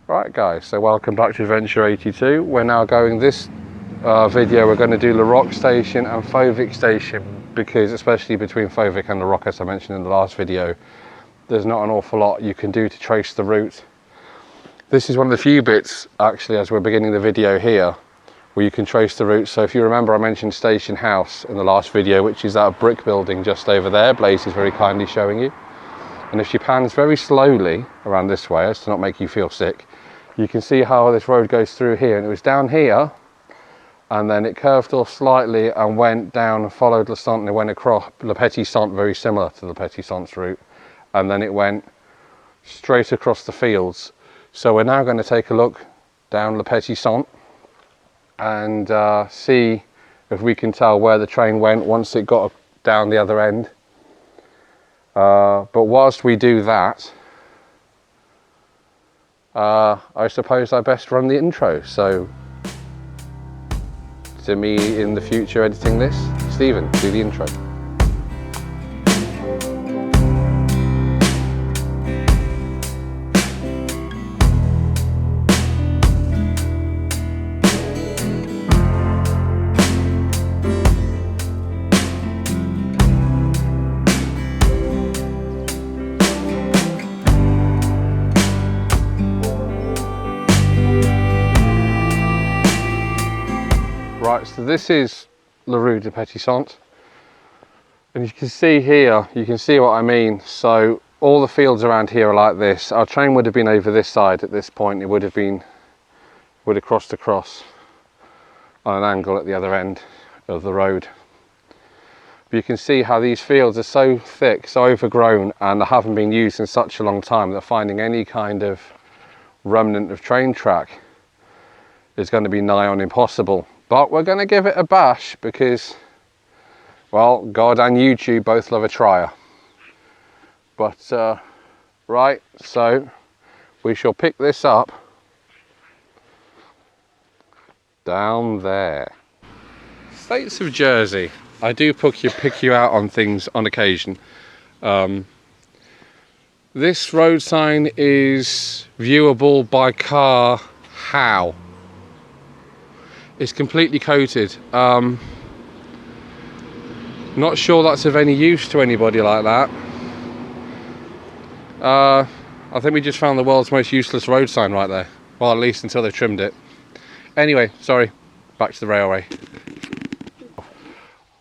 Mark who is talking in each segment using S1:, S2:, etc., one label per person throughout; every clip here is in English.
S1: Right guys, so welcome back to Adventure 82. We're now going this video, we're going to do the Rocque Station and Fauvic Station, because especially between Fauvic and the Rocque, as I mentioned in the last video, there's not an awful lot you can do to trace the route. This is one of the few bits, actually, as we're beginning the video here, where you can trace the route. So if you remember, I mentioned Station House in the last video, which is that brick building just over there. Blaze is very kindly showing you. And if she pans very slowly around this way, as to not make you feel sick, you can see how this road goes through here. And it was down here, and then it curved off slightly and went down and followed Le Centre, and it went across Le Petit Centre, very similar to the Petit Centre's route. And then it went straight across the fields. So we're now going to take a look down Le Petit Centre and see if we can tell where the train went once it got down the other end. But whilst we do that, I suppose I best run the intro. So to me in the future editing this, Stephen, do the intro. Right, so this is La Rue de Petit Centre, and you can see here, you can see what I mean. So all the fields around here are like this. Our train would have been over this side at this point. It would have crossed across on an angle at the other end of the road. But you can see how these fields are so thick, so overgrown, and haven't been used in such a long time that finding any kind of remnant of train track is going to be nigh on impossible. But we're going to give it a bash because, well, God and YouTube both love a trier. But, right, so we shall pick this up down there. States of Jersey. I do pick you out on things on occasion. This road sign is viewable by car. How? It's completely coated. Not sure that's of any use to anybody like that. I think we just found the world's most useless road sign right there. Well, at least until they've trimmed it. Anyway, sorry, back to the railway.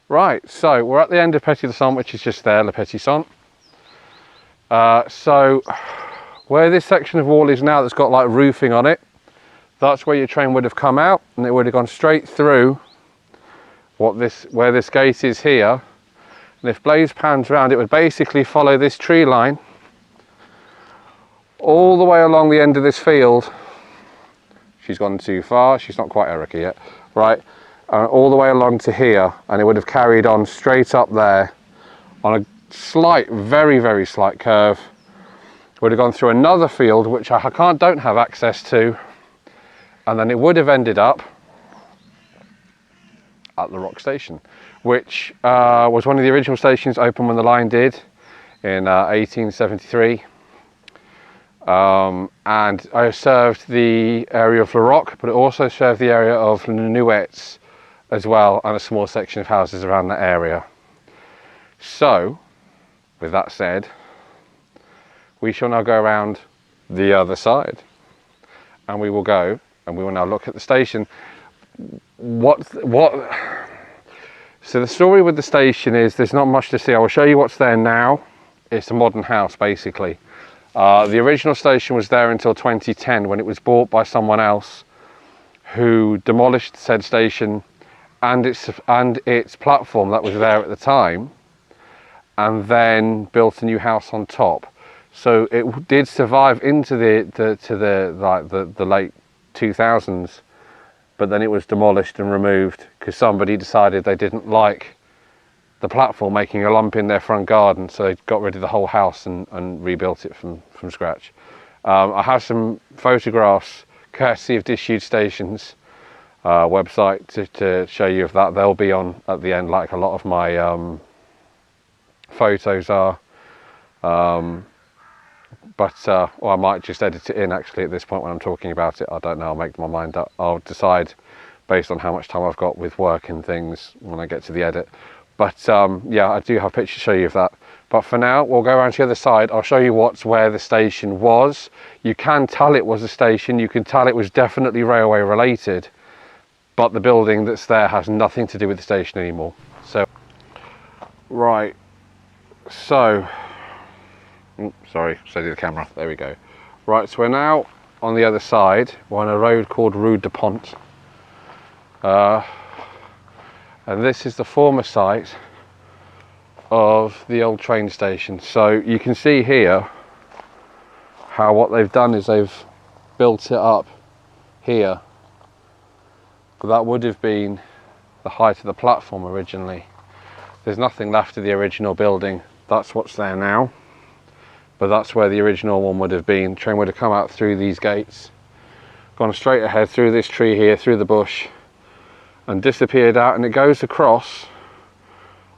S1: Right, so we're at the end of Petit Centre, which is just there, Le Petit Centre. So where this section of wall is now that's got like roofing on it, that's where your train would have come out, and it would have gone straight through where this gate is here. And if Blaze pans around, it would basically follow this tree line all the way along the end of this field. She's gone too far, she's not quite Erica yet, right? All the way along to here, and it would have carried on straight up there on a slight, very, very slight curve. It would have gone through another field, which I don't have access to, and then it would have ended up at the Rocque Station, which was one of the original stations opened when the line did in 1873. And I served the area of Rocque, but it also served the area of Nuets as well, and a small section of houses around that area. So, with that said, we shall now go around the other side, and we will now look at the station. So the story with the station is there's not much to see. I will show you what's there now. It's a modern house, basically. The original station was there until 2010, when it was bought by someone else who demolished said station and its platform that was there at the time, and then built a new house on top. So it did survive into the late 2000s, but then it was demolished and removed because somebody decided they didn't like the platform making a lump in their front garden, so they got rid of the whole house and rebuilt it from scratch. I have some photographs courtesy of Disused Stations website to show you of that. They'll be on at the end, like a lot of my photos are. but or I might just edit it in actually at this point when I'm talking about it. I don't know, I'll make my mind up. I'll decide based on how much time I've got with work and things when I get to the edit. But yeah, I do have pictures to show you of that. But for now, we'll go around to the other side. I'll show you where the station was. You can tell it was a station, you can tell it was definitely railway related, but the building that's there has nothing to do with the station anymore. So, right, so, sorry, steady the camera, there we go. Right, so we're now on the other side. We're on a road called Rue de Pont. And this is the former site of the old train station. So you can see here how what they've done is they've built it up here. But that would have been the height of the platform originally. There's nothing left of the original building. That's what's there now. But that's where the original one would have been. The train would have come out through these gates, gone straight ahead through this tree here, through the bush, and disappeared out, and it goes across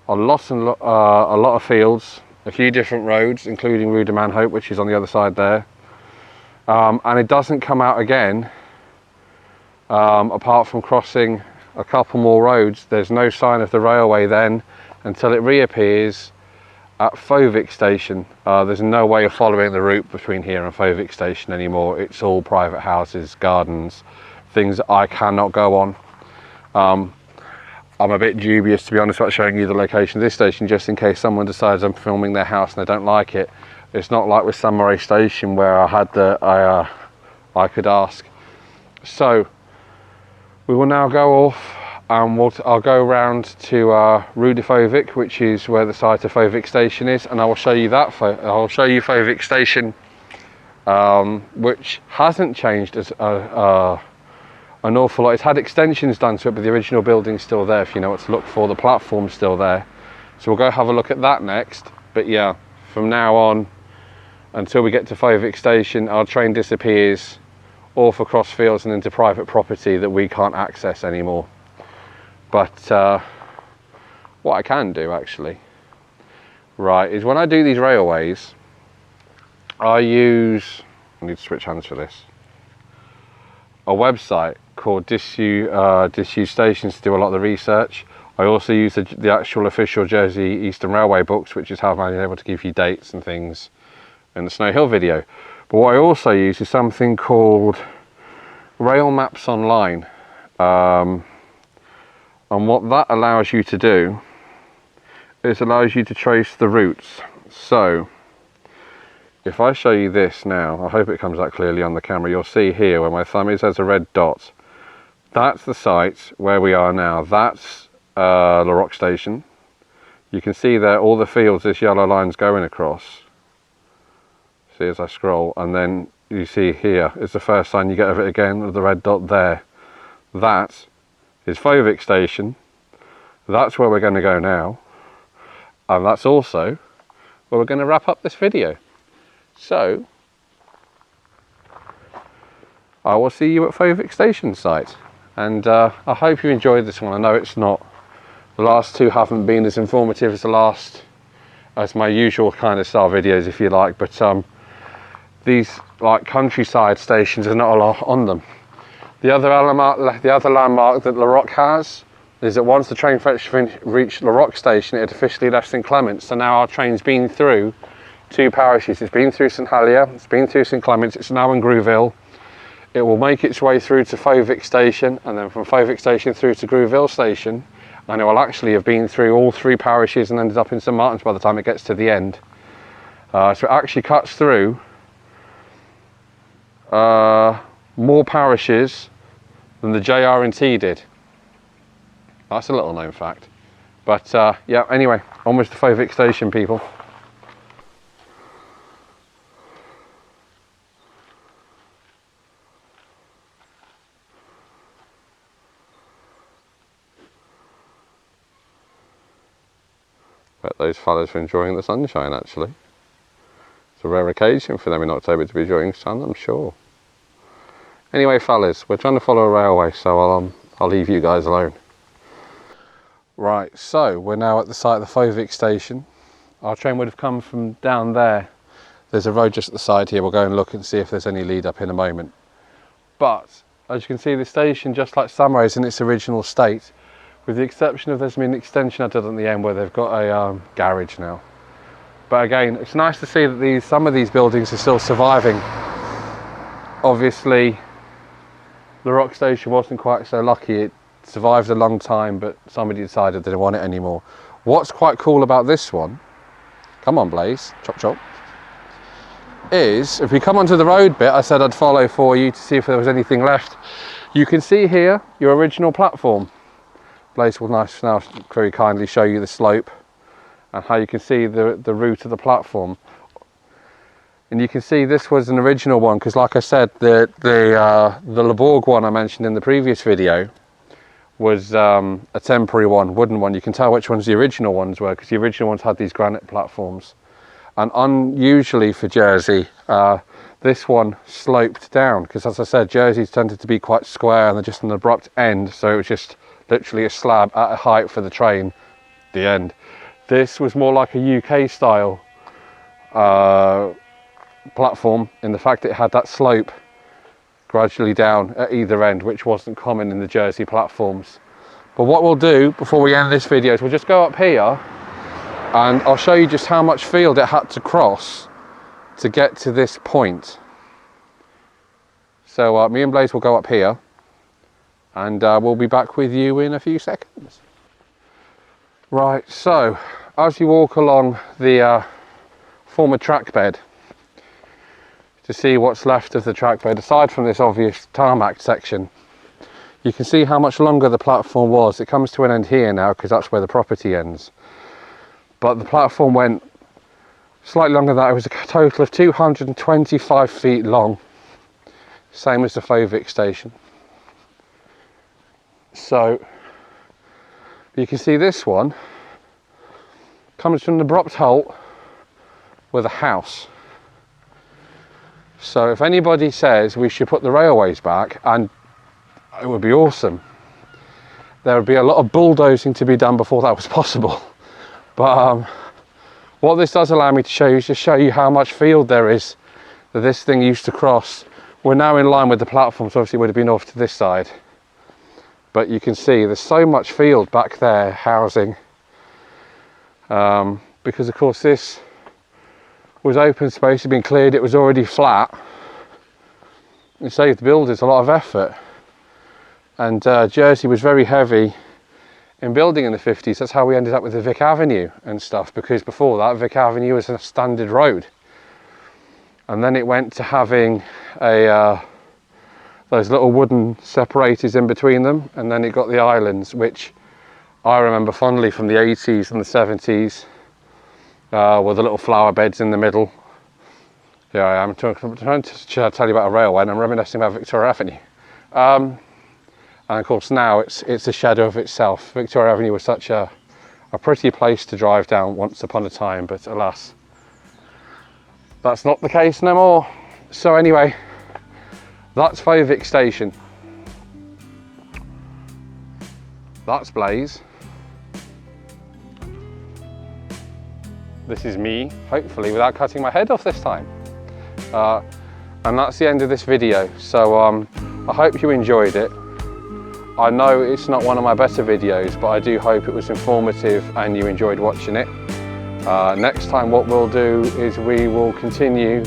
S1: a lot of fields, a few different roads, including Rue de Manhope, which is on the other side there, and it doesn't come out again apart from crossing a couple more roads. There's no sign of the railway then until it reappears at Fauvic Station. There's no way of following the route between here and Fauvic Station anymore. It's all private houses, gardens, things that I cannot go on. I'm a bit dubious, to be honest, about showing you the location of this station, just in case someone decides I'm filming their house and they don't like it. It's not like with Samurai Station where I had I could ask. So we will now go off and I'll go around to Rue de Fauvic, which is where the site of Fauvic Station is, and I will show you that. I'll show you Fauvic Station, which hasn't changed as an awful lot. It's had extensions done to it, but the original building's still there if you know what to look for. The platform's still there. So we'll go have a look at that next. But yeah, from now on until we get to Fauvic Station, our train disappears off across fields and into private property that we can't access anymore. But what I can do actually, right, is when I do these railways, I need to switch hands for this, a website called Disused Stations to do a lot of the research. I also use the actual official Jersey Eastern Railway books, which is how I'm able to give you dates and things in the Snow Hill video. But what I also use is something called Rail Maps Online. And what that allows you to do is allows you to trace the routes. So if I show you this now, I hope it comes out clearly on the camera, you'll see here where my thumb is, there's a red dot. That's the site where we are now. That's Rocque Station. You can see there all the fields this yellow line's going across. See as I scroll, and then you see here is the first sign you get of it again, of the red dot there. That is Fauvic Station. That's where we're going to go now, and that's also where we're going to wrap up this video. So I will see you at Fauvic Station site, and I hope you enjoyed this one. I know it's not, the last two haven't been as informative as my usual kind of style videos, if you like, but these like countryside stations, there's not a lot on them. The other landmark that Rocque has is that once the train reached Rocque Station, it had officially left St Clement's. So now our train's been through two parishes. It's been through St Helier, it's been through St Clement's, it's now in Grouville. It will make its way through to Fauvic Station, and then from Fauvic Station through to Grouville Station, and it will actually have been through all three parishes and ended up in St Martin's by the time it gets to the end. So it actually cuts through more parishes than the JR&T did. That's a little known fact. But yeah, anyway, onwards to Fauvic Station, people. Bet those fellas are enjoying the sunshine, actually. It's a rare occasion for them in October to be enjoying sun, I'm sure. Anyway, fellas, we're trying to follow a railway, so I'll leave you guys alone. Right, so we're now at the site of the Fauvic Station. Our train would have come from down there. There's a road just at the side here. We'll go and look and see if there's any lead up in a moment. But as you can see, the station, just like Samara, is in its original state, with the exception of there's been an extension added at the end where they've got a garage now. But again, it's nice to see that some of these buildings are still surviving. Obviously, the Rocque station wasn't quite so lucky. It survived a long time, but somebody decided they didn't want it anymore. What's quite cool about this one, come on Blaze, chop chop, is if we come onto the road bit, I said I'd follow for you to see if there was anything left. You can see here your original platform. Blaze will now very kindly show you the slope and how you can see the route of the platform. And you can see this was an original one, because like I said, the Le Bourg one I mentioned in the previous video was a temporary one, wooden one. You can tell which ones the original ones were, because the original ones had these granite platforms. And unusually for Jersey, this one sloped down, because as I said, Jerseys tended to be quite square and they're just an abrupt end, so it was just literally a slab at a height for the train, the end. This was more like a UK style platform, in the fact that it had that slope gradually down at either end, which wasn't common in the Jersey platforms. But what we'll do before we end this video is we'll just go up here and I'll show you just how much field it had to cross to get to this point. So me and Blaze will go up here and we'll be back with you in a few seconds. Right, so as you walk along the former track bed, to see what's left of the track bed, aside from this obvious tarmac section, you can see how much longer the platform was. It comes to an end here now, because that's where the property ends. But the platform went slightly longer than that. It was a total of 225 feet long, same as the Fauvic station. So you can see this one comes from an abrupt halt with a house. So if anybody says we should put the railways back, and it would be awesome, there would be a lot of bulldozing to be done before that was possible. But what this does allow me to show you is just show you how much field there is that this thing used to cross. We're now in line with the platform, so obviously it would have been off to this side. But you can see there's so much field back there housing, because of course this was open space, had been cleared, it was already flat. It saved the builders a lot of effort. And Jersey was very heavy in building in the 50s. That's how we ended up with the Vic Avenue and stuff, because before that Vic Avenue was a standard road. And then it went to having those little wooden separators in between them, and then it got the islands, which I remember fondly from the 80s and the 70s. With the little flower beds in the middle. Yeah, I'm trying to tell you about a railway, and I'm reminiscing about Victoria Avenue. And of course now it's a shadow of itself. Victoria Avenue was such a pretty place to drive down once upon a time, but alas, that's not the case no more. So anyway, that's Fauvic Station. That's Blaze. This is me, hopefully without cutting my head off this time. And that's the end of this video. So I hope you enjoyed it. I know it's not one of my better videos, but I do hope it was informative and you enjoyed watching it. Next time what we'll do is we will continue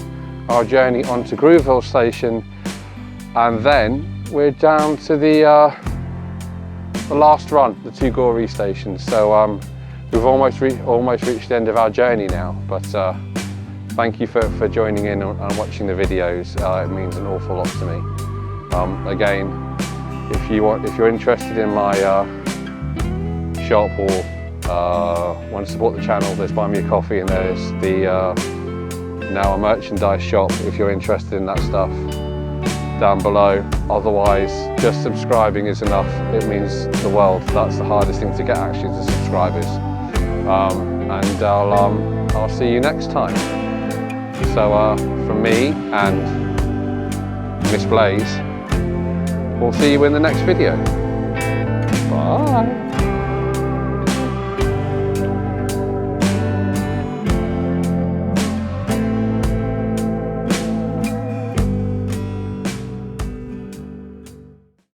S1: our journey onto Grooville Station, and then we're down to the last run, the two Gory stations. So we've almost reached the end of our journey now, but thank you for joining in and watching the videos. It means an awful lot to me. Again, if you're interested in my shop or want to support the channel, there's Buy Me a Coffee, and there's the now a merchandise shop if you're interested in that stuff down below. Otherwise, just subscribing is enough. It means the world. That's the hardest thing to get, actually, the subscribers. And I'll see you next time. So from me and Miss Blaze, we'll see you in the next video. Bye.